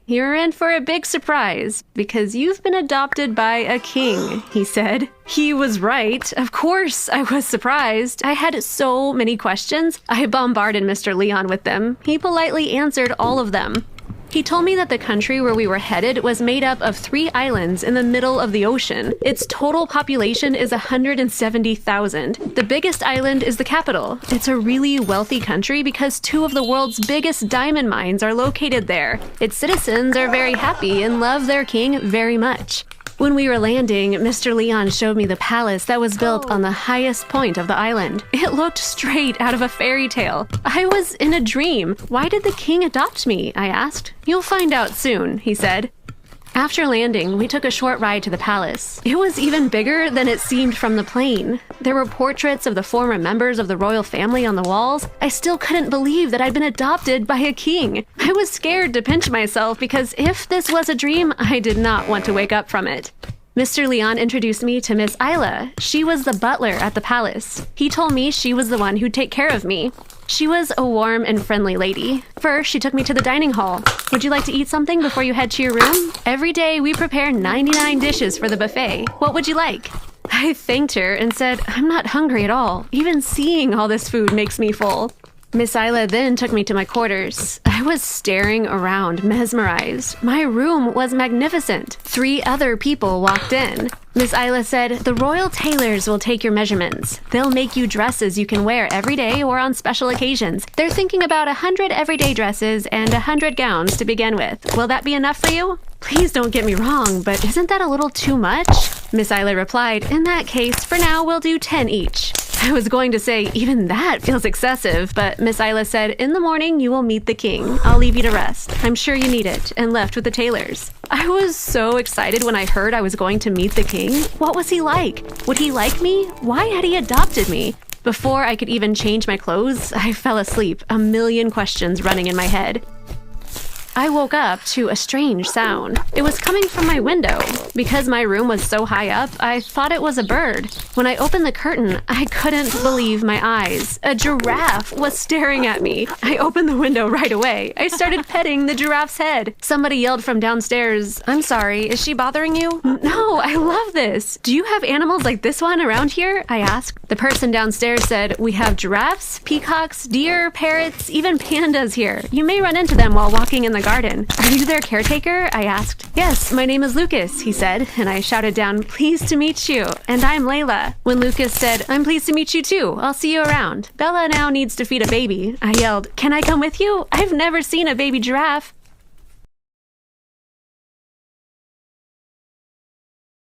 "You're in for a big surprise, because you've been adopted by a king," he said. He was right. Of course, I was surprised. I had so many questions. I bombarded Mr. Leon with them. He politely answered all of them. He told me that the country where we were headed was made up of 3 islands in the middle of the ocean. Its total population is 170,000. The biggest island is the capital. It's a really wealthy country because 2 of the world's biggest diamond mines are located there. Its citizens are very happy and love their king very much. When we were landing, Mr. Leon showed me the palace that was built on the highest point of the island. It looked straight out of a fairy tale. I was in a dream. "Why did the king adopt me?" I asked. "You'll find out soon," he said. After landing, we took a short ride to the palace. It was even bigger than it seemed from the plane. There were portraits of the former members of the royal family on the walls. I still couldn't believe that I'd been adopted by a king. I was scared to pinch myself because if this was a dream, I did not want to wake up from it. Mr. Leon introduced me to Miss Isla. She was the butler at the palace. He told me she was the one who'd take care of me. She was a warm and friendly lady. First, she took me to the dining hall. "Would you like to eat something before you head to your room? Every day, we prepare 99 dishes for the buffet. What would you like?" I thanked her and said, "I'm not hungry at all. Even seeing all this food makes me full." Miss Isla then took me to my quarters. I was staring around, mesmerized. My room was magnificent. 3 other people walked in. Miss Isla said, "The royal tailors will take your measurements. They'll make you dresses you can wear every day or on special occasions. They're thinking about 100 everyday dresses and 100 gowns to begin with. Will that be enough for you?" "Please don't get me wrong, but isn't that a little too much?" Miss Isla replied, "In that case, for now we'll do 10 each." I was going to say, even that feels excessive, but Miss Isla said, "In the morning you will meet the king. I'll leave you to rest. I'm sure you need it," and left with the tailors. I was so excited when I heard I was going to meet the king. What was he like? Would he like me? Why had he adopted me? Before I could even change my clothes, I fell asleep, a million questions running in my head. I woke up to a strange sound. It was coming from my window. Because my room was so high up, I thought it was a bird. When I opened the curtain, I couldn't believe my eyes. A giraffe was staring at me. I opened the window right away. I started petting the giraffe's head. Somebody yelled from downstairs, "I'm sorry, is she bothering you?" "No, I love this. Do you have animals like this one around here?" I asked. The person downstairs said, "We have giraffes, peacocks, deer, parrots, even pandas here. You may run into them while walking in the garden." "Are you their caretaker?" I asked. "Yes, my name is Lucas," he said, and I shouted down, "Pleased to meet you." "And I'm Layla." When Lucas said, "I'm pleased to meet you too. I'll see you around. Bella now needs to feed a baby," I yelled, "Can I come with you? I've never seen a baby giraffe."